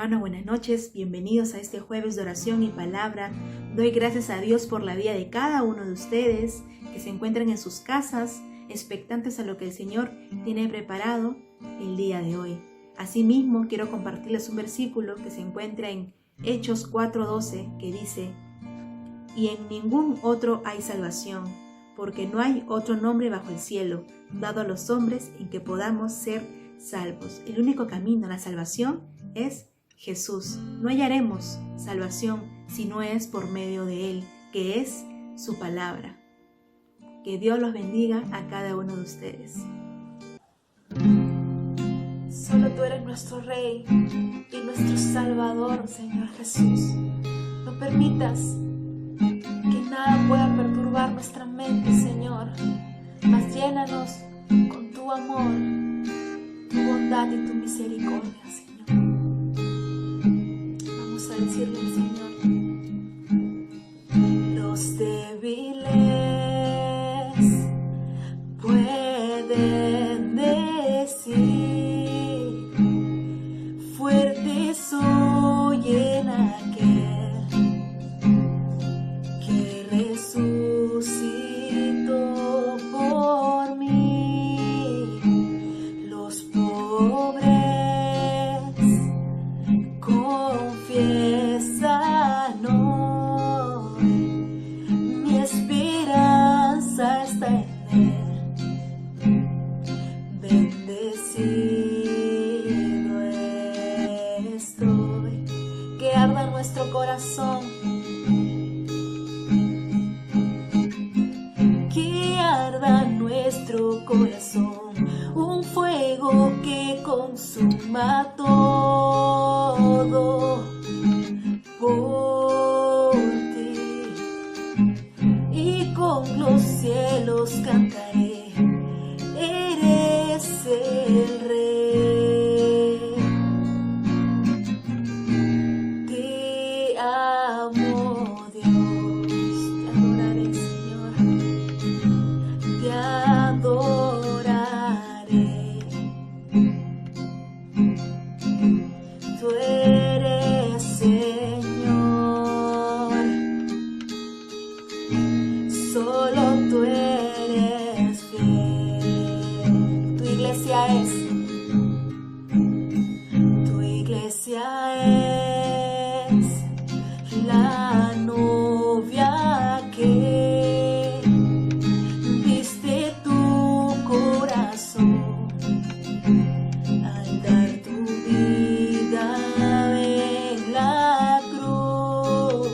hermanos, buenas noches. Bienvenidos a este jueves de oración y palabra. Doy gracias a Dios por la vida de cada uno de ustedes que se encuentran en sus casas, expectantes a lo que el Señor tiene preparado el día de hoy. Asimismo, quiero compartirles un versículo que se encuentra en Hechos 4:12, que dice: y en ningún otro hay salvación, porque no hay otro nombre bajo el cielo dado a los hombres en que podamos ser salvos. El único camino a la salvación es Jesús. No hallaremos salvación si no es por medio de Él, que es su palabra. Que Dios los bendiga a cada uno de ustedes. Solo tú eres nuestro Rey y nuestro Salvador, Señor Jesús. No permitas que nada pueda perturbar nuestra mente, Señor, mas llénanos con tu amor, tu bondad y tu misericordia, Señor. Vamos a decirle al Señor: los débiles pueden decir, fuerte soy en aquel que resucitó por mí. Los pobres confiesan hoy, mi esperanza está en Él. Bendecido estoy. Que arda nuestro corazón, que arda nuestro corazón, un fuego que consuma todo por ti, y con los cielos cantaré: eres el Rey. Te amo, Dios, te adoraré, Señor, te adoraré. Tú eres Señor, solo tú eres fiel. Tu iglesia es la novia que viste tu corazón al dar tu vida en la cruz.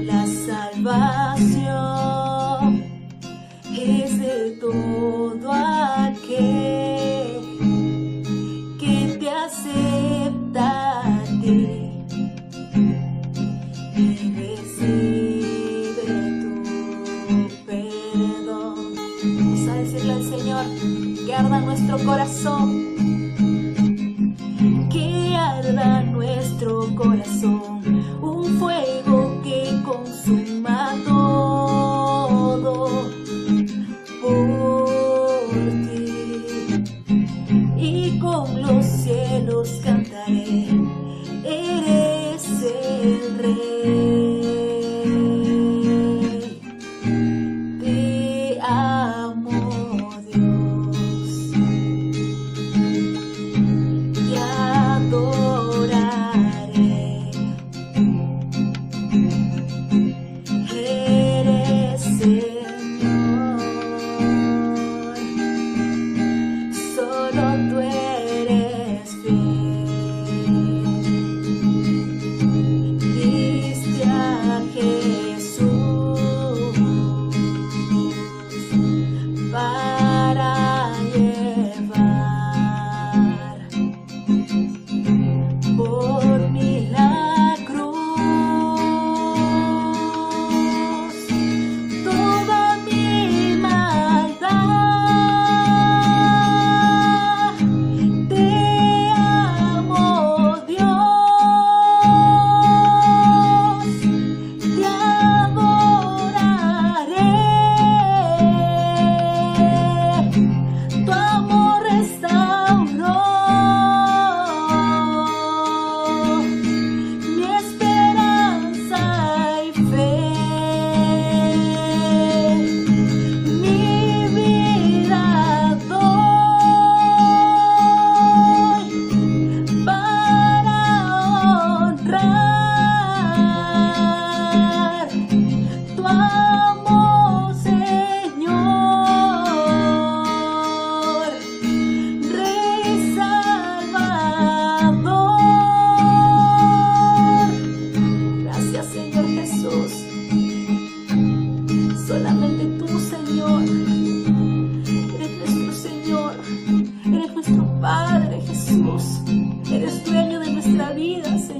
La salvación es de todo aquel que te acepta a ti y recibe tu perdón. Vamos a decirle al Señor que arda nuestro corazón, que arda nuestro corazón, un fuego que consuma todo por ti, y con los cielos cantaré: eres el Rey. Te amo, Dios, te adoraré. Eres Señor, solo tú eres fiel. Diste a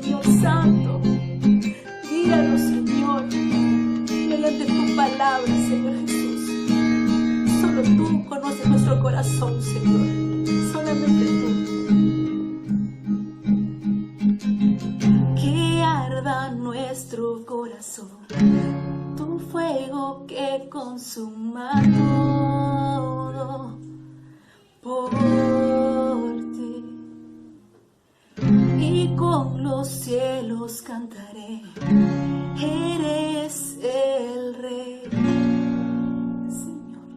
Señor Santo. Guíanos, Señor, mediante tu palabra, Señor Jesús. Solo tú conoces nuestro corazón, Señor. Solamente tú. Que arda nuestro corazón, tu fuego que consuma todo por ti. Y con los cielos cantaré, eres el Rey. Señor,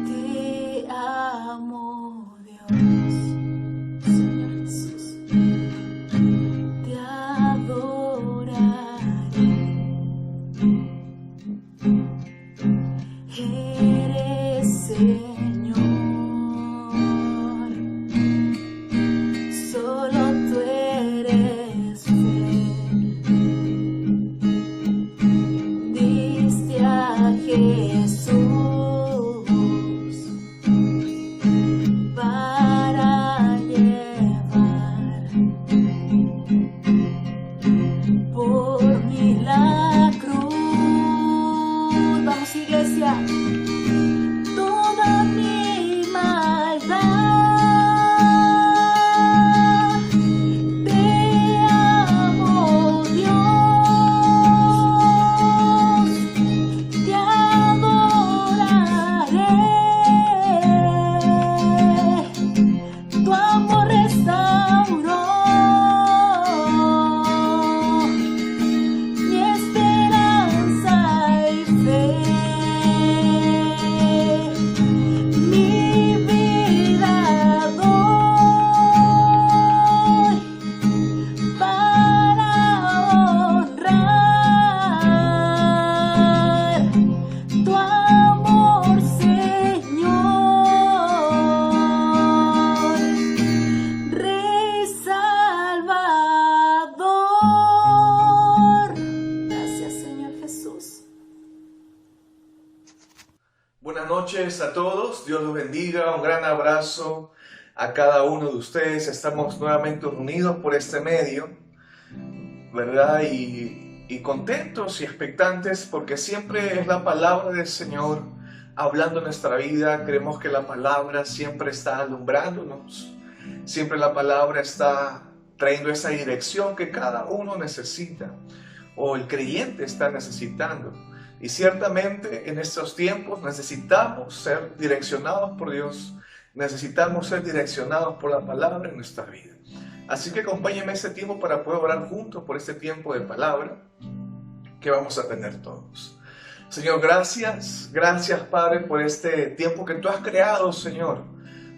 te amo, Dios. Señor Jesús, te adoraré. Eres Señor, solo tú eres fiel. Diste a Jesús para llevar por mí la cruz. Vamos, iglesia. Toda mi maldad, te amo, Dios, te adoraré. Tu amor restauró mi esperanza y fe. Mi vida doy para honrar tu amor, Señor, Rey Salvador. Gracias, Señor Jesús. Buenas noches a todos, Dios los bendiga, un gran abrazo a cada uno de ustedes. Estamos nuevamente unidos por este medio, ¿verdad? Y contentos y expectantes porque siempre es la palabra del Señor hablando en nuestra vida. Creemos que la palabra siempre está alumbrándonos, siempre la palabra está trayendo esa dirección que cada uno necesita o el creyente está necesitando. Y ciertamente en estos tiempos necesitamos ser direccionados por Dios, necesitamos ser direccionados por la palabra en nuestra vida. Así que acompáñenme este tiempo para poder orar juntos por este tiempo de palabra que vamos a tener todos. Señor, gracias Padre por este tiempo que tú has creado, Señor,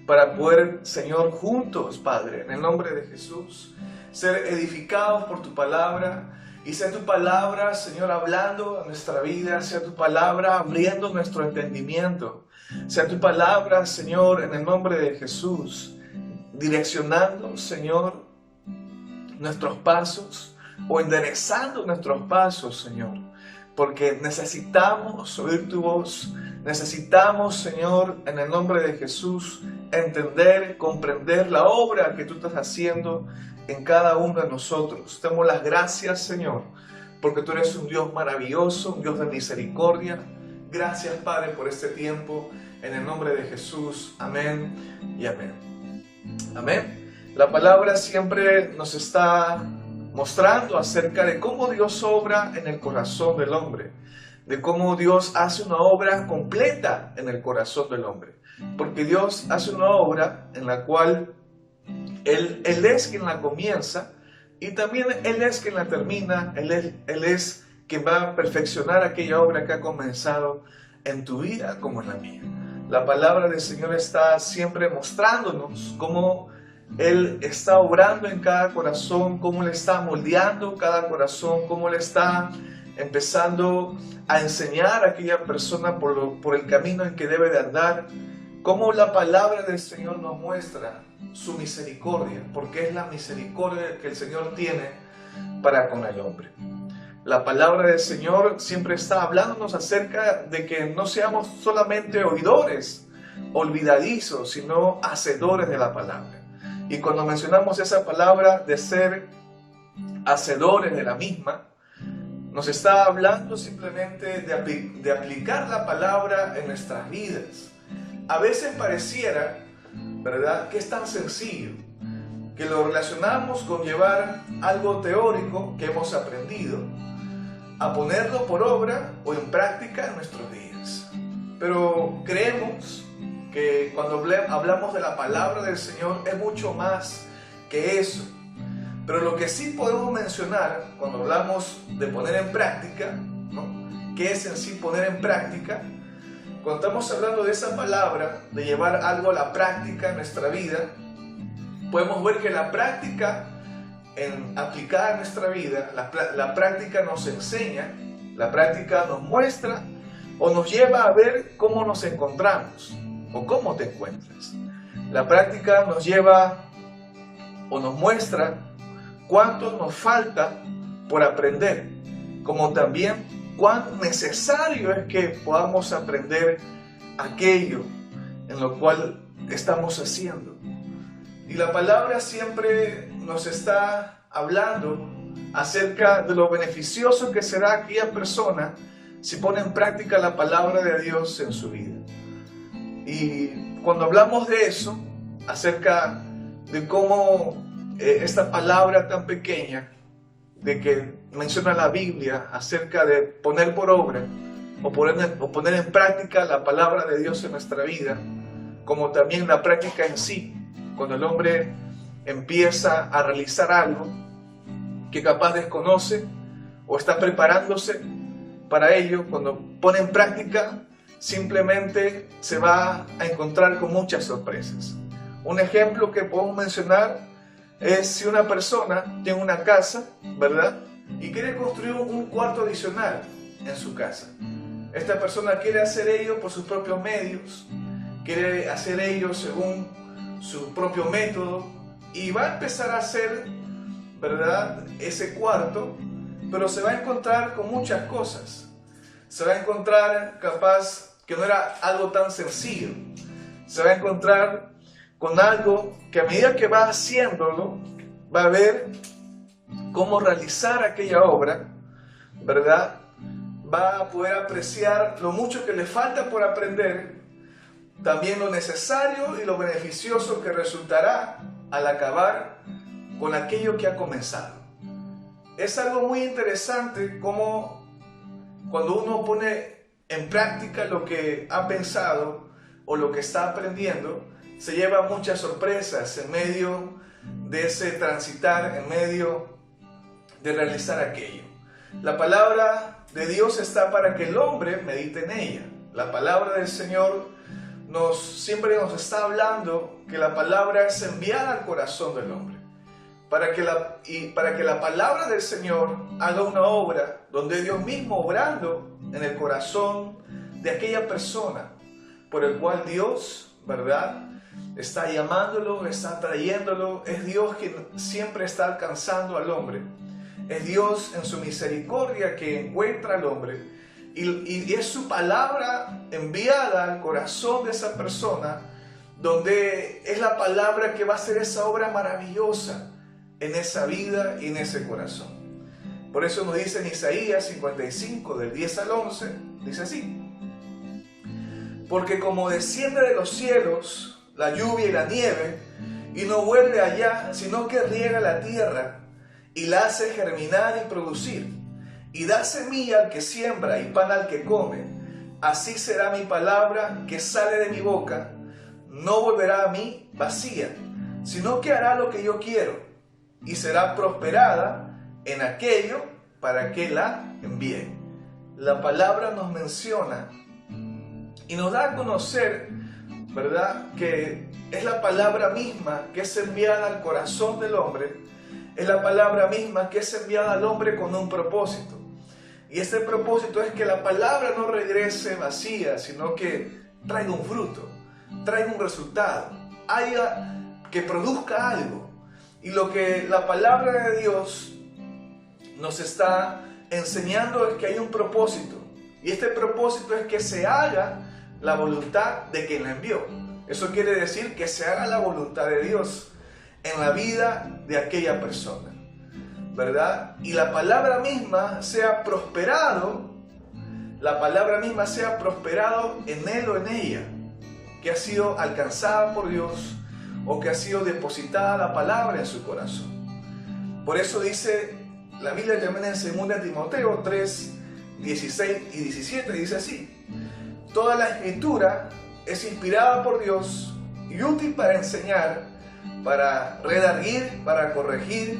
para poder, Señor, juntos, Padre, en el nombre de Jesús, ser edificados por tu palabra. Y sea tu palabra, Señor, hablando a nuestra vida, sea tu palabra abriendo nuestro entendimiento, sea tu palabra, Señor, en el nombre de Jesús, direccionando, Señor, nuestros pasos o enderezando nuestros pasos, Señor, porque necesitamos oír tu voz, necesitamos, Señor, en el nombre de Jesús, entender, comprender la obra que tú estás haciendo en cada uno de nosotros. Te damos las gracias, Señor, porque tú eres un Dios maravilloso, un Dios de misericordia. Gracias, Padre, por este tiempo, en el nombre de Jesús. Amén y amén. Amén. La palabra siempre nos está mostrando acerca de cómo Dios obra en el corazón del hombre, de cómo Dios hace una obra completa en el corazón del hombre, porque Dios hace una obra en la cual Él es quien la comienza y también Él es quien la termina. Él es quien va a perfeccionar aquella obra que ha comenzado en tu vida como en la mía. La palabra del Señor está siempre mostrándonos cómo Él está obrando en cada corazón, cómo Él está moldeando cada corazón, cómo Él está empezando a enseñar a aquella persona por el camino en que debe de andar. Cómo la palabra del Señor nos muestra su misericordia, porque es la misericordia que el Señor tiene para con el hombre. La palabra del Señor siempre está hablándonos acerca de que no seamos solamente oidores, olvidadizos, sino hacedores de la palabra. Y cuando mencionamos esa palabra de ser hacedores de la misma, nos está hablando simplemente de aplicar la palabra en nuestras vidas. A veces pareciera, ¿verdad?, que es tan sencillo, que lo relacionamos con llevar algo teórico que hemos aprendido, a ponerlo por obra o en práctica en nuestros días. Pero creemos que cuando hablamos de la palabra del Señor es mucho más que eso. Pero lo que sí podemos mencionar cuando hablamos de poner en práctica, ¿no?, ¿qué es en sí poner en práctica? Cuando estamos hablando de esa palabra, de llevar algo a la práctica en nuestra vida, podemos ver que la práctica aplicada en nuestra vida, la práctica nos enseña, la práctica nos muestra o nos lleva a ver cómo nos encontramos o cómo te encuentras. La práctica nos lleva o nos muestra cuánto nos falta por aprender, como también cuán necesario es que podamos aprender aquello en lo cual estamos haciendo. Y la palabra siempre nos está hablando acerca de lo beneficioso que será aquella persona si pone en práctica la palabra de Dios en su vida. Y cuando hablamos de eso, acerca de cómo esta palabra tan pequeña, de que menciona la Biblia acerca de poner por obra o poner en práctica la palabra de Dios en nuestra vida, como también la práctica en sí, cuando el hombre empieza a realizar algo que capaz desconoce o está preparándose para ello, cuando pone en práctica, simplemente se va a encontrar con muchas sorpresas. Un ejemplo que podemos mencionar es si una persona tiene una casa, ¿verdad?, y quiere construir un cuarto adicional en su casa. Esta persona quiere hacer ello por sus propios medios, quiere hacer ello según su propio método y va a empezar a hacer, ¿verdad?, ese cuarto, pero se va a encontrar con muchas cosas. Se va a encontrar capaz que no era algo tan sencillo. Se va a encontrar con algo que a medida que va haciéndolo, va a ver cómo realizar aquella obra, ¿verdad? Va a poder apreciar lo mucho que le falta por aprender, también lo necesario y lo beneficioso que resultará al acabar con aquello que ha comenzado. Es algo muy interesante como cuando uno pone en práctica lo que ha pensado o lo que está aprendiendo, se lleva muchas sorpresas en medio de ese transitar, en medio de realizar aquello. La palabra de Dios está para que el hombre medite en ella. La palabra del Señor siempre nos está hablando que la palabra es enviada al corazón del hombre. Para que la palabra del Señor haga una obra donde Dios mismo obrando en el corazón de aquella persona por el cual Dios, ¿verdad?, está llamándolo, está trayéndolo. Es Dios quien siempre está alcanzando al hombre. Es Dios en su misericordia que encuentra al hombre. Y es su palabra enviada al corazón de esa persona, donde es la palabra que va a hacer esa obra maravillosa en esa vida y en ese corazón. Por eso nos dice en Isaías 55, del 10 al 11, dice así: porque como desciende de los cielos la lluvia y la nieve, y no vuelve allá, sino que riega la tierra, y la hace germinar y producir, y da semilla al que siembra y pan al que come, así será mi palabra que sale de mi boca, no volverá a mí vacía, sino que hará lo que yo quiero, y será prosperada en aquello para que la envíe. La palabra nos menciona y nos da a conocer, ¿verdad?, que es la palabra misma que es enviada al corazón del hombre, es la palabra misma que es enviada al hombre con un propósito. Y este propósito es que la palabra no regrese vacía, sino que traiga un fruto, traiga un resultado, que produzca algo. Y lo que la palabra de Dios nos está enseñando es que hay un propósito. Y este propósito es que se haga la voluntad de quien la envió. Eso quiere decir que se haga la voluntad de Dios en la vida de aquella persona, ¿verdad? Y la palabra misma sea prosperado, la palabra misma sea prosperado en él o en ella, que ha sido alcanzada por Dios o que ha sido depositada la palabra en su corazón. Por eso dice la Biblia también en 2 Timoteo 3, 16 y 17, dice así: toda la escritura es inspirada por Dios y útil para enseñar, para redarguir, para corregir,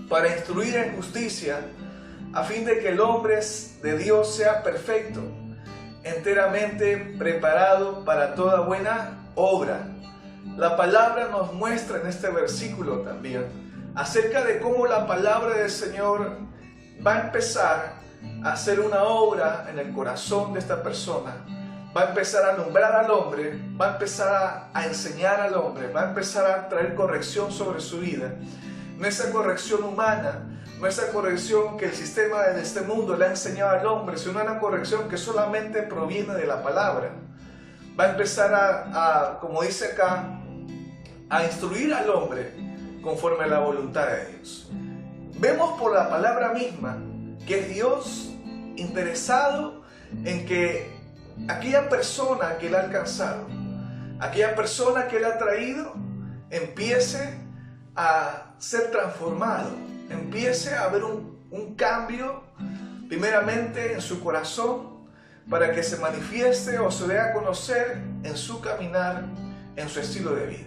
para instruir en justicia, a fin de que el hombre de Dios sea perfecto, enteramente preparado para toda buena obra. La palabra nos muestra en este versículo también acerca de cómo la palabra del Señor va a empezar a hacer una obra en el corazón de esta persona, va a empezar a nombrar al hombre, va a empezar a enseñar al hombre, va a empezar a traer corrección sobre su vida. No esa corrección humana, no esa corrección que el sistema de este mundo le ha enseñado al hombre, sino una corrección que solamente proviene de la palabra. Va a empezar como dice acá, a instruir al hombre conforme a la voluntad de Dios. Vemos por la palabra misma que es Dios interesado en que aquella persona que Él ha alcanzado, aquella persona que Él ha traído, empiece a ser transformado, empiece a haber un cambio primeramente en su corazón para que se manifieste o se dé a conocer en su caminar, en su estilo de vida.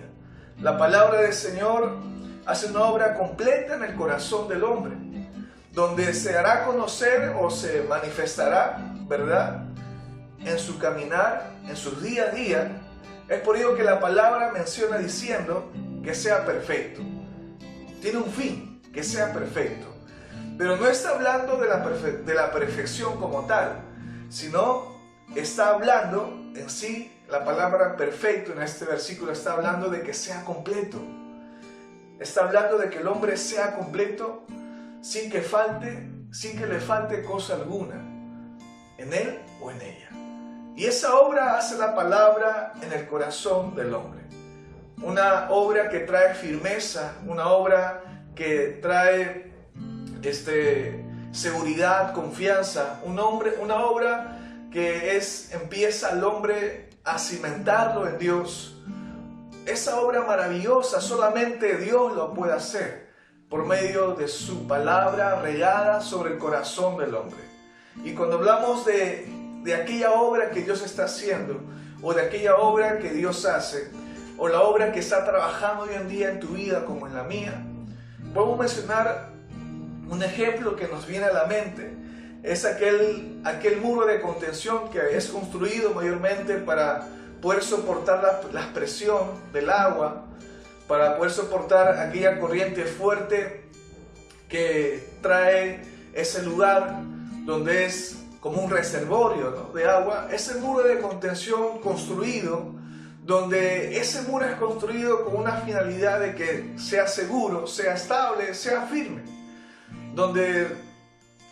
La palabra del Señor hace una obra completa en el corazón del hombre, donde se hará conocer o se manifestará, ¿verdad?, en su caminar, en sus día a día. Es por ello que la palabra menciona diciendo que sea perfecto. Tiene un fin, que sea perfecto. Pero no está hablando de la perfección como tal, sino está hablando en sí, la palabra perfecto en este versículo está hablando de que sea completo. Está hablando de que el hombre sea completo sin que le falte cosa alguna en él o en ella. Y esa obra hace la palabra en el corazón del hombre. Una obra que trae firmeza, una obra que trae seguridad, confianza, una obra que empieza al hombre a cimentarlo en Dios. Esa obra maravillosa solamente Dios lo puede hacer por medio de su palabra regada sobre el corazón del hombre. Y cuando hablamos de aquella obra que Dios está haciendo, o de aquella obra que Dios hace, o la obra que está trabajando hoy en día en tu vida como en la mía, podemos mencionar un ejemplo que nos viene a la mente. Es aquel muro de contención que es construido mayormente para poder soportar la presión del agua, para poder soportar aquella corriente fuerte que trae ese lugar donde es como un reservorio, ¿no?, de agua. Ese muro de contención construido, donde ese muro es construido con una finalidad de que sea seguro, sea estable, sea firme, donde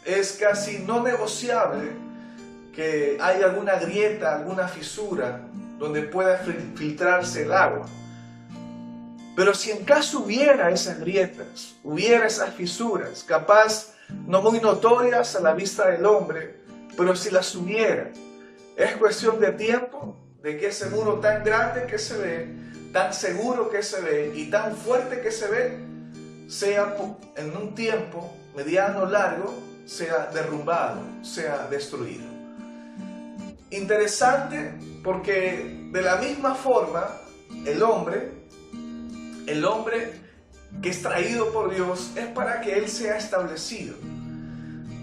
es casi no negociable que haya alguna grieta, alguna fisura donde pueda filtrarse el agua. Pero si en caso hubiera esas grietas, hubiera esas fisuras, capaz no muy notorias a la vista del hombre, pero si las hubiera, es cuestión de tiempo de que ese muro tan grande que se ve, tan seguro que se ve y tan fuerte que se ve, sea en un tiempo mediano o largo, sea derrumbado, sea destruido. Interesante, porque de la misma forma el hombre que es traído por Dios es para que Él sea establecido,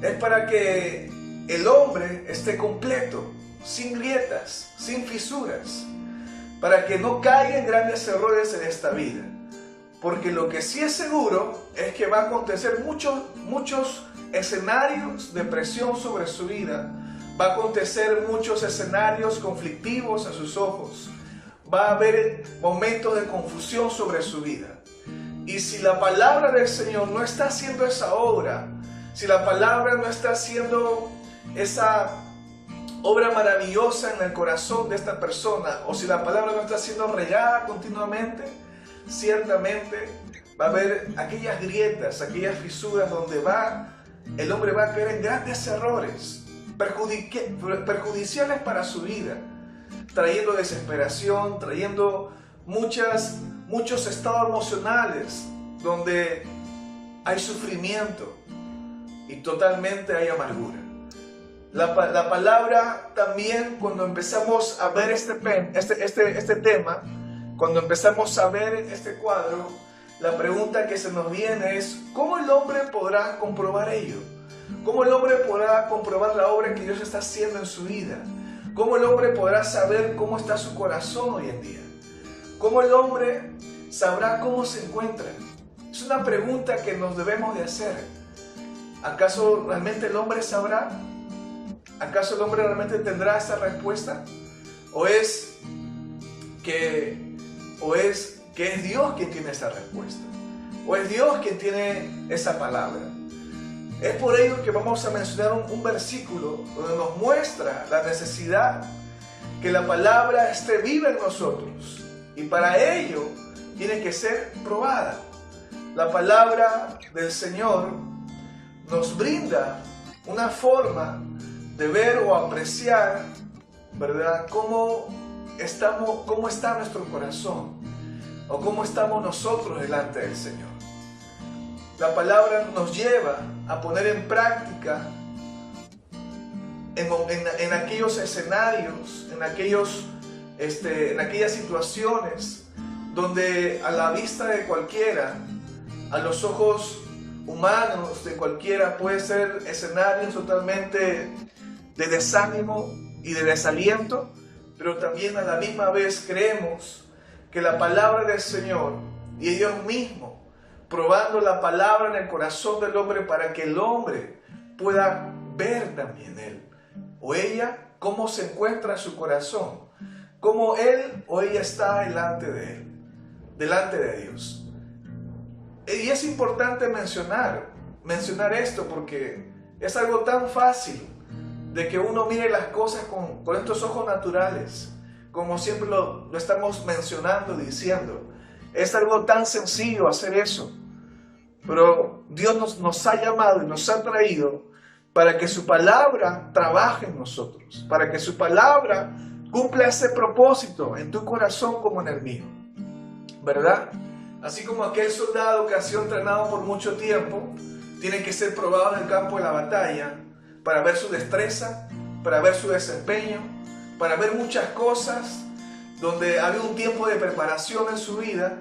es para que el hombre esté completo, sin grietas, sin fisuras, para que no caiga en grandes errores en esta vida. Porque lo que sí es seguro es que va a acontecer muchos escenarios de presión sobre su vida, va a acontecer muchos escenarios conflictivos a sus ojos, va a haber momentos de confusión sobre su vida. Y si la palabra del Señor no está haciendo esa obra, si la palabra no está haciendo esa obra maravillosa en el corazón de esta persona, o si la palabra no está siendo regada continuamente, ciertamente va a haber aquellas grietas, aquellas fisuras donde el hombre va a caer en grandes errores perjudiciales para su vida, trayendo desesperación, trayendo muchos estados emocionales donde hay sufrimiento y totalmente hay amargura. La palabra también, cuando empezamos a ver este tema, cuando empezamos a ver este cuadro, la pregunta que se nos viene es: ¿cómo el hombre podrá comprobar ello? ¿Cómo el hombre podrá comprobar la obra que Dios está haciendo en su vida? ¿Cómo el hombre podrá saber cómo está su corazón hoy en día? ¿Cómo el hombre sabrá cómo se encuentra? Es una pregunta que nos debemos de hacer. ¿Acaso realmente el hombre sabrá? ¿Acaso el hombre realmente tendrá esa respuesta? ¿O es que es Dios quien tiene esa respuesta? ¿O es Dios quien tiene esa palabra? Es por ello que vamos a mencionar un versículo donde nos muestra la necesidad que la palabra esté viva en nosotros, y para ello tiene que ser probada. La palabra del Señor nos brinda una forma de ver o apreciar, ¿verdad?, cómo está nuestro corazón, o cómo estamos nosotros delante del Señor. La palabra nos lleva a poner en práctica en aquellos escenarios, en aquellas situaciones donde a la vista de cualquiera, a los ojos humanos de cualquiera, puede ser escenarios totalmente de desánimo y de desaliento, pero también a la misma vez creemos que la palabra del Señor y Dios mismo, probando la palabra en el corazón del hombre para que el hombre pueda ver también él o ella cómo se encuentra su corazón, cómo él o ella está delante de él, delante de Dios. Y es importante mencionar esto porque es algo tan fácil de que uno mire las cosas con estos ojos naturales, como siempre lo estamos mencionando, diciendo. Es algo tan sencillo hacer eso, pero Dios nos ha llamado y nos ha traído para que su palabra trabaje en nosotros, para que su palabra cumpla ese propósito en tu corazón como en el mío, ¿verdad? Así como aquel soldado que ha sido entrenado por mucho tiempo, tiene que ser probado en el campo de la batalla para ver su destreza, para ver su desempeño, para ver muchas cosas donde había un tiempo de preparación en su vida.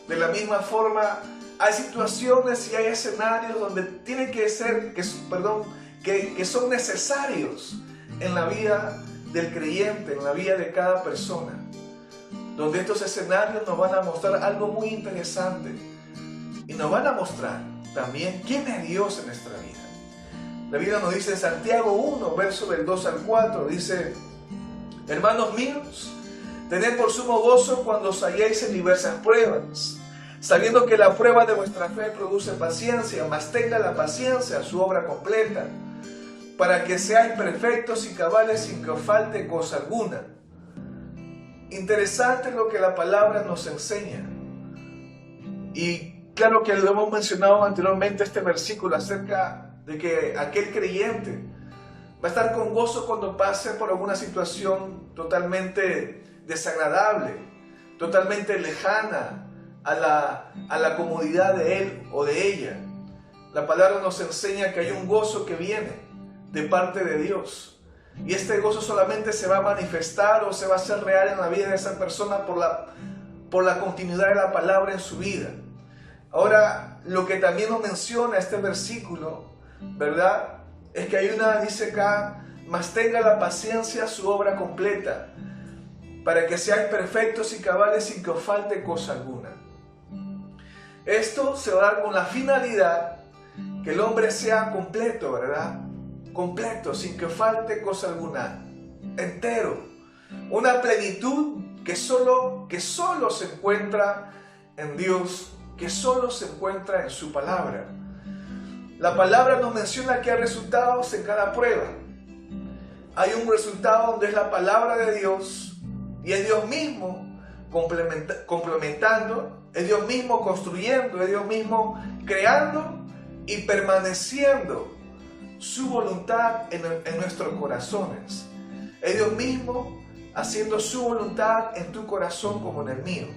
De la misma forma, hay situaciones y hay escenarios donde tiene que ser, que son necesarios en la vida del creyente, en la vida de cada persona, donde estos escenarios nos van a mostrar algo muy interesante y nos van a mostrar también quién es Dios en nuestra vida. La Biblia nos dice en Santiago 1, verso del 2 al 4, dice: hermanos míos, tened por sumo gozo cuando os halléis en diversas pruebas, sabiendo que la prueba de vuestra fe produce paciencia, mas tenga la paciencia su obra completa, para que seáis perfectos y cabales sin que os falte cosa alguna. Interesante lo que la palabra nos enseña. Y claro que lo hemos mencionado anteriormente, este versículo acerca de que aquel creyente va a estar con gozo cuando pase por alguna situación totalmente desagradable, totalmente lejana a la comodidad de él o de ella. La palabra nos enseña que hay un gozo que viene de parte de Dios, y este gozo solamente se va a manifestar o se va a hacer real en la vida de esa persona por la continuidad de la palabra en su vida. Ahora, lo que también nos menciona este versículo, ¿verdad?, es que dice acá: mas tenga la paciencia su obra completa, para que seáis perfectos y cabales sin que os falte cosa alguna. Esto se va a dar con la finalidad que el hombre sea completo, ¿verdad? Completo, sin que falte cosa alguna, entero. Una plenitud que solo se encuentra en Dios, que solo se encuentra en su palabra. La palabra nos menciona que hay resultados en cada prueba. Hay un resultado donde es la palabra de Dios y es Dios mismo complementando, es Dios mismo construyendo, es Dios mismo creando y permaneciendo su voluntad en nuestros corazones. Es Dios mismo haciendo su voluntad en tu corazón como en el mío.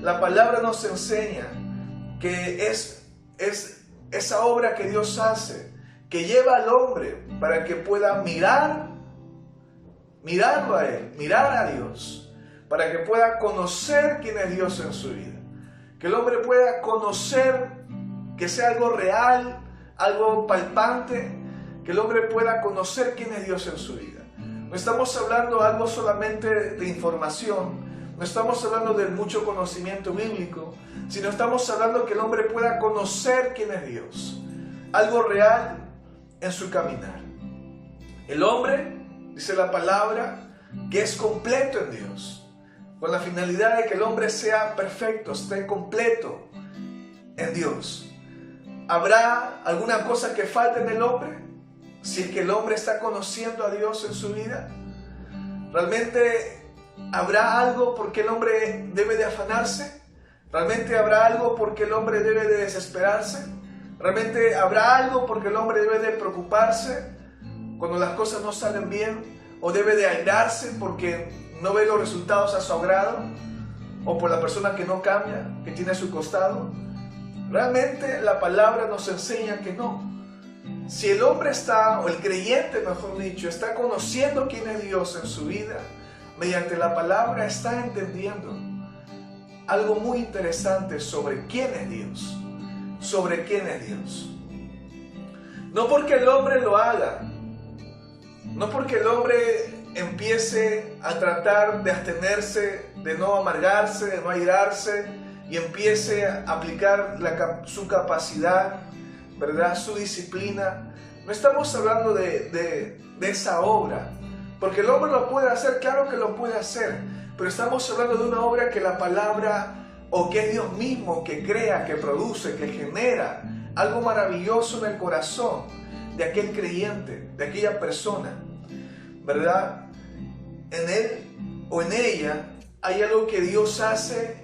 La palabra nos enseña que es esa obra que Dios hace, que lleva al hombre para que pueda mirarlo a Él, mirar a Dios, para que pueda conocer quién es Dios en su vida. Que el hombre pueda conocer, que sea algo real, algo palpante, que el hombre pueda conocer quién es Dios en su vida. No estamos hablando algo solamente de información, no estamos hablando de mucho conocimiento bíblico, sino estamos hablando que el hombre pueda conocer quién es Dios, algo real en su caminar. El hombre, dice la palabra, que es completo en Dios, con la finalidad de que el hombre sea perfecto, esté completo en Dios. ¿Habrá alguna cosa que falte en el hombre? Si es que el hombre está conociendo a Dios en su vida, ¿realmente habrá algo por qué el hombre debe de afanarse? ¿Realmente habrá algo por qué el hombre debe de desesperarse? ¿Realmente habrá algo por qué el hombre debe de preocuparse cuando las cosas no salen bien? ¿O debe de airarse porque no ve los resultados a su agrado? ¿O por la persona que no cambia, que tiene a su costado? Realmente la palabra nos enseña que no. Si el hombre está, o el creyente mejor dicho, está conociendo quién es Dios en su vida, mediante la palabra está entendiendo algo muy interesante sobre quién es Dios, sobre quién es Dios. No porque el hombre lo haga, no porque el hombre empiece a tratar de abstenerse, de no amargarse, de no airarse, y empiece a aplicar su capacidad, ¿verdad?, su disciplina. No estamos hablando de esa obra, porque el hombre lo puede hacer, claro que lo puede hacer, pero estamos hablando de una obra que la palabra, o que es Dios mismo que crea, que produce, que genera algo maravilloso en el corazón de aquel creyente, de aquella persona, ¿verdad? En él o en ella hay algo que Dios hace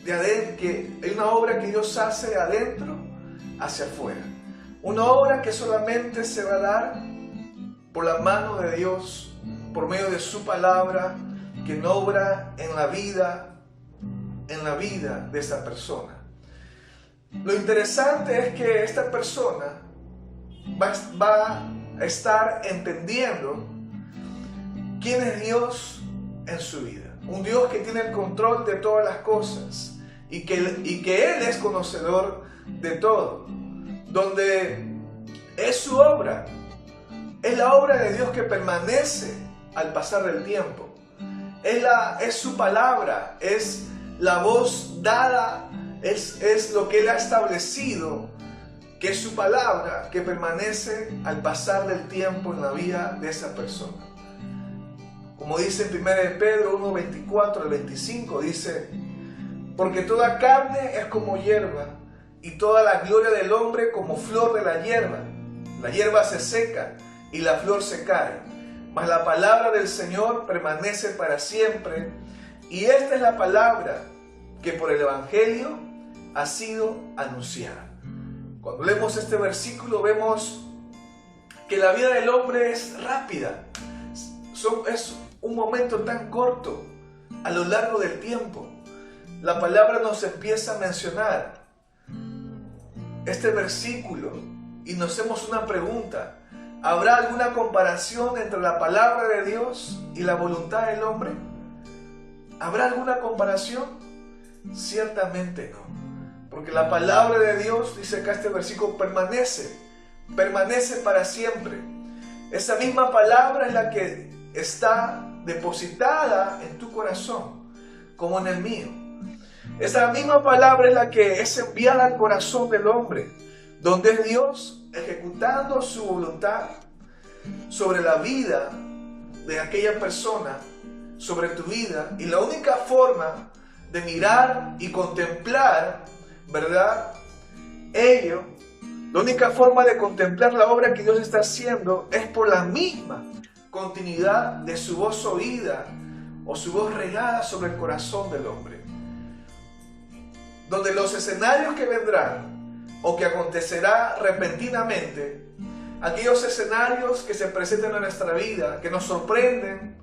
de adentro, que hay una obra que Dios hace de adentro hacia afuera. Una obra que solamente se va a dar por la mano de Dios, por medio de su palabra, que obra en la vida de esa persona. Lo interesante es que esta persona va a estar entendiendo quién es Dios en su vida. Un Dios que tiene el control de todas las cosas y que Él es conocedor de todo. Donde es su obra, es la obra de Dios que permanece al pasar del tiempo. Es su palabra, es la voz dada, es lo que Él ha establecido, que es su palabra que permanece al pasar del tiempo en la vida de esa persona. Como dice en 1 Pedro 1, 24 al 25, dice: porque toda carne es como hierba, y toda la gloria del hombre como flor de la hierba. La hierba se seca y la flor se cae, mas la palabra del Señor permanece para siempre. Y esta es la palabra que por el Evangelio ha sido anunciada. Cuando leemos este versículo vemos que la vida del hombre es rápida. Es un momento tan corto a lo largo del tiempo. La palabra nos empieza a mencionar este versículo y nos hacemos una pregunta: ¿habrá alguna comparación entre la palabra de Dios y la voluntad del hombre? ¿Habrá alguna comparación? Ciertamente no, porque la palabra de Dios, dice acá este versículo, permanece para siempre. Esa misma palabra es la que está depositada en tu corazón, como en el mío. Esa misma palabra es la que es enviada al corazón del hombre, donde es Dios ejecutando su voluntad sobre la vida de aquella persona, sobre tu vida. Y la única forma de mirar y contemplar, ¿verdad?, la única forma de contemplar la obra que Dios está haciendo es por la misma continuidad de su voz oída o su voz regada sobre el corazón del hombre. Donde los escenarios que vendrán o que acontecerá repentinamente, aquellos escenarios que se presentan en nuestra vida, que nos sorprenden,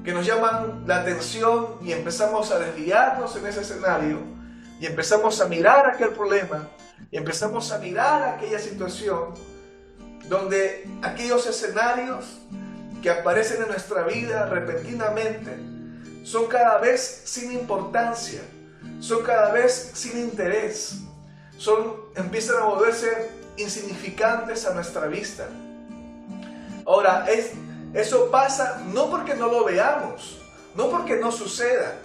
que nos llaman la atención y empezamos a desviarnos en ese escenario y empezamos a mirar aquel problema y empezamos a mirar aquella situación, donde aquellos escenarios que aparecen en nuestra vida repentinamente son cada vez sin importancia, son cada vez sin interés, empiezan a volverse insignificantes a nuestra vista. Ahora, eso pasa no porque no lo veamos, no porque no suceda,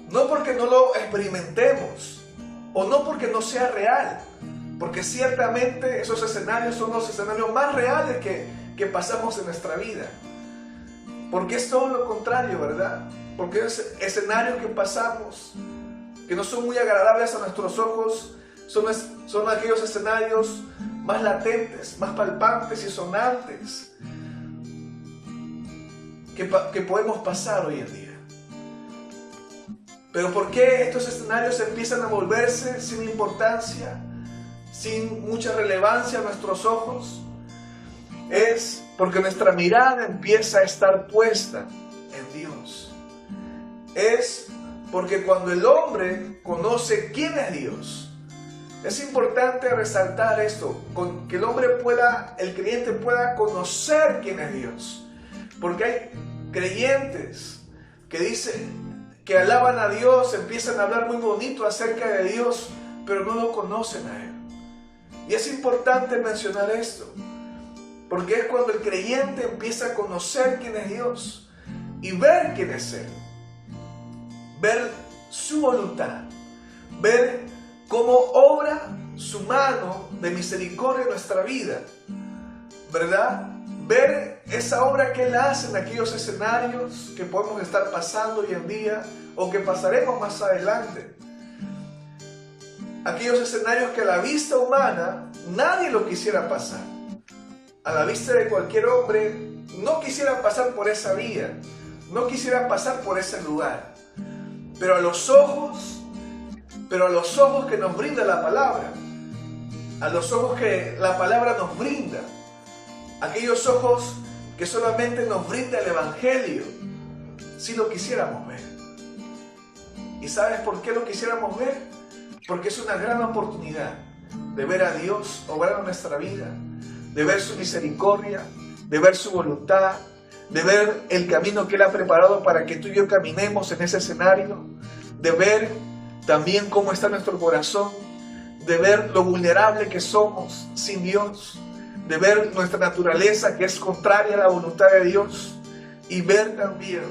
no porque no lo experimentemos o no porque no sea real, porque ciertamente esos escenarios son los escenarios más reales que pasamos en nuestra vida. Porque es todo lo contrario, ¿verdad? Porque esos escenarios que pasamos, que no son muy agradables a nuestros ojos, son aquellos escenarios más latentes, más palpantes y sonantes que podemos pasar hoy en día. Pero ¿por qué estos escenarios empiezan a volverse sin importancia, sin mucha relevancia a nuestros ojos? Es porque nuestra mirada empieza a estar puesta en Dios. Es porque cuando el hombre conoce quién es Dios, es importante resaltar esto, que el creyente pueda conocer quién es Dios. Porque hay creyentes que alaban a Dios, empiezan a hablar muy bonito acerca de Dios, pero no lo conocen a Él. Y es importante mencionar esto, porque es cuando el creyente empieza a conocer quién es Dios y ver quién es Él, ver su voluntad, ver cómo obra su mano de misericordia en nuestra vida, ¿verdad? Ver esa obra que Él hace en aquellos escenarios que podemos estar pasando hoy en día o que pasaremos más adelante. Aquellos escenarios que a la vista humana nadie lo quisiera pasar. A la vista de cualquier hombre no quisiera pasar por esa vía, no quisiera pasar por ese lugar. Pero a los ojos que nos brinda la palabra, a los ojos que la palabra nos brinda, aquellos ojos que solamente nos brinda el Evangelio, si lo quisiéramos ver. ¿Y sabes por qué lo quisiéramos ver? Porque es una gran oportunidad de ver a Dios obrar en nuestra vida, de ver su misericordia, de ver su voluntad, de ver el camino que Él ha preparado para que tú y yo caminemos en ese escenario, de ver también cómo está nuestro corazón, de ver lo vulnerable que somos sin Dios, de ver nuestra naturaleza que es contraria a la voluntad de Dios y ver también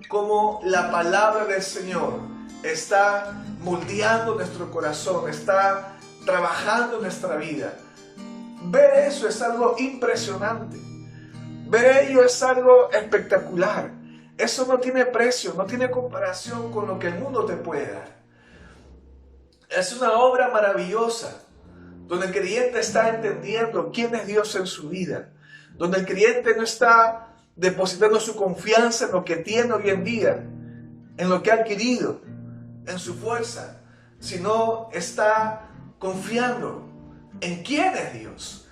cómo la palabra del Señor está moldeando nuestro corazón, está trabajando en nuestra vida. Ver eso es algo impresionante. Ver ello es algo espectacular. Eso no tiene precio, no tiene comparación con lo que el mundo te puede dar. Es una obra maravillosa, donde el creyente está entendiendo quién es Dios en su vida, donde el creyente no está depositando su confianza en lo que tiene hoy en día, en lo que ha adquirido, en su fuerza, sino está confiando en quién es Dios,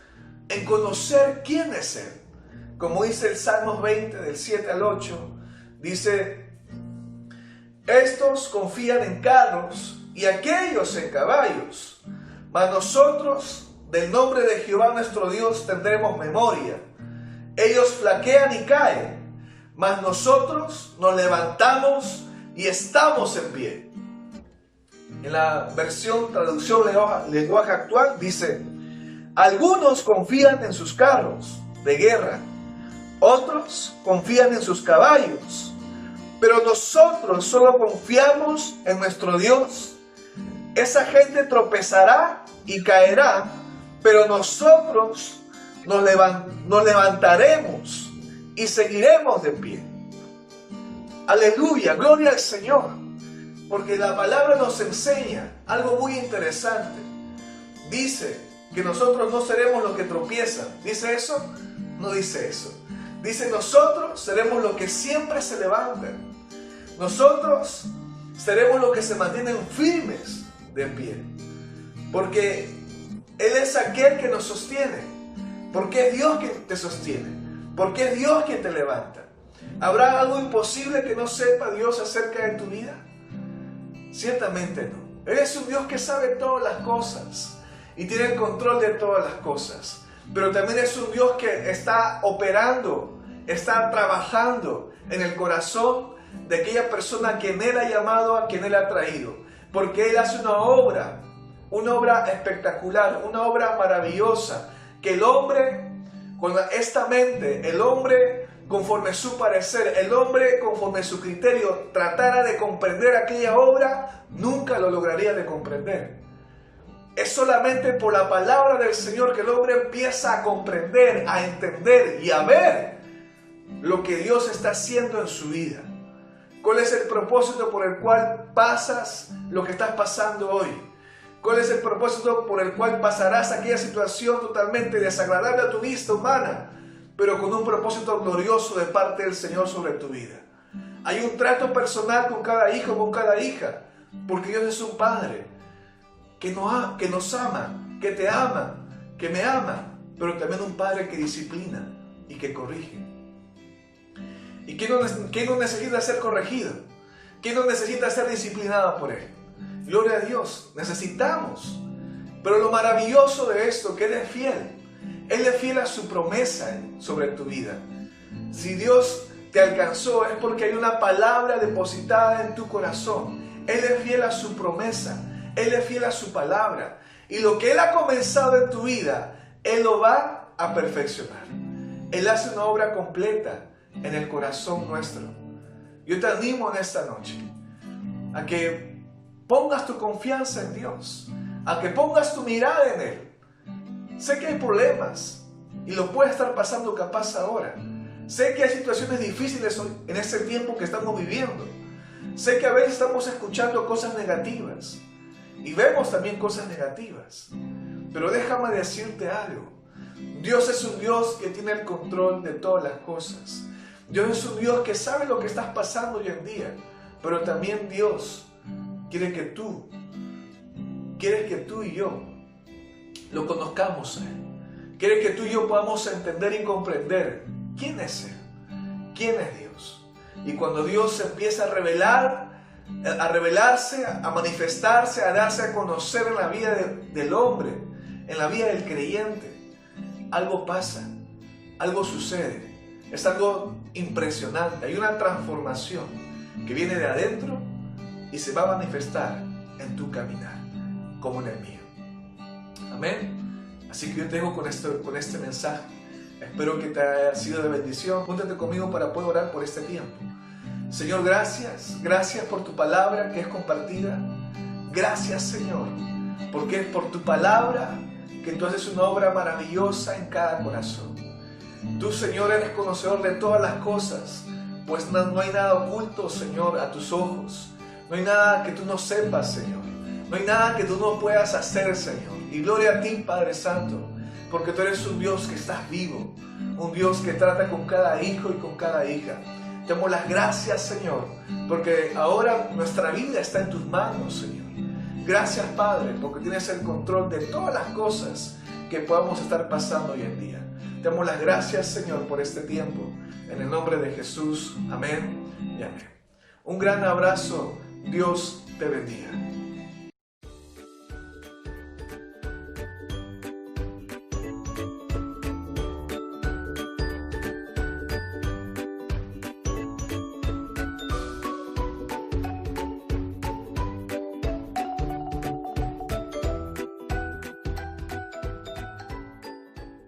en conocer quién es Él. Como dice el Salmos 20, del 7 al 8, dice: estos confían en carros y aquellos en caballos, mas nosotros del nombre de Jehová nuestro Dios tendremos memoria. Ellos flaquean y caen, mas nosotros nos levantamos y estamos en pie. En la traducción lenguaje actual dice: algunos confían en sus carros de guerra, otros confían en sus caballos, pero nosotros solo confiamos en nuestro Dios. Esa gente tropezará y caerá, pero nosotros nos levantaremos y seguiremos de pie. Aleluya, gloria al Señor, porque la palabra nos enseña algo muy interesante. Dice que nosotros no seremos los que tropiezan. ¿Dice eso? No dice eso. Dice: nosotros seremos los que siempre se levantan. nosotros seremos los que se mantienen firmes de pie. Porque Él es aquel que nos sostiene. Porque es Dios quien te sostiene. Porque es Dios quien te levanta. ¿Habrá algo imposible que no sepa Dios acerca de tu vida? Ciertamente no. Él es un Dios que sabe todas las cosas y tiene el control de todas las cosas. Pero también es un Dios que está operando, está trabajando en el corazón de aquella persona a quien Él ha llamado, a quien Él ha traído. Porque Él hace una obra espectacular, una obra maravillosa, que el hombre, con esta mente, el hombre conforme su parecer, el hombre conforme su criterio, tratara de comprender aquella obra, nunca lo lograría de comprender. Es solamente por la palabra del Señor que el hombre empieza a comprender, a entender y a ver lo que Dios está haciendo en su vida. ¿Cuál es el propósito por el cual pasas lo que estás pasando hoy? ¿Cuál es el propósito por el cual pasarás aquella situación totalmente desagradable a tu vista humana, pero con un propósito glorioso de parte del Señor sobre tu vida? Hay un trato personal con cada hijo, con cada hija, porque Dios es un Padre que nos ama, que te ama, que me ama, pero también un Padre que disciplina y que corrige. ¿Y quién no necesita ser corregido? ¿Quién no necesita ser disciplinado por Él? Gloria a Dios, necesitamos. Pero lo maravilloso de esto, que Él es fiel. Él es fiel a su promesa sobre tu vida. Si Dios te alcanzó es porque hay una palabra depositada en tu corazón. Él es fiel a su promesa. Él es fiel a su palabra. Y lo que Él ha comenzado en tu vida, Él lo va a perfeccionar. Él hace una obra completa en el corazón nuestro. Yo te animo en esta noche a que pongas tu confianza en Dios, a que pongas tu mirada en Él. Sé que hay problemas y lo puedes estar pasando capaz ahora. Sé que hay situaciones difíciles en este tiempo que estamos viviendo. Sé que a veces estamos escuchando cosas negativas y vemos también cosas negativas. Pero déjame decirte algo. Dios es un Dios que tiene el control de todas las cosas. Dios es un Dios que sabe lo que estás pasando hoy en día. Pero también Dios quiere que tú y yo lo conozcamos a Él. Quiere que tú y yo podamos entender y comprender quién es Él, quién es Dios. Y cuando Dios empieza a revelarse, a manifestarse, a darse a conocer en la vida del hombre, en la vida del creyente, algo pasa, algo sucede. Es algo impresionante. Hay una transformación que viene de adentro y se va a manifestar en tu caminar, como en el mío. Amén. Así que yo te dejo con este mensaje. Espero que te haya sido de bendición. Júntate conmigo para poder orar por este tiempo. Señor, gracias. Gracias por tu palabra que es compartida. Gracias, Señor, porque es por tu palabra que tú haces una obra maravillosa en cada corazón. Tú, Señor, eres conocedor de todas las cosas, pues no hay nada oculto, Señor, a tus ojos. No hay nada que tú no sepas, Señor. No hay nada que tú no puedas hacer, Señor. Y gloria a ti, Padre Santo, porque tú eres un Dios que estás vivo, un Dios que trata con cada hijo y con cada hija. Te damos las gracias, Señor, porque ahora nuestra vida está en tus manos, Señor. Gracias, Padre, porque tienes el control de todas las cosas que podamos estar pasando hoy en día. Te damos las gracias, Señor, por este tiempo. En el nombre de Jesús. Amén y amén. Un gran abrazo. Dios te bendiga.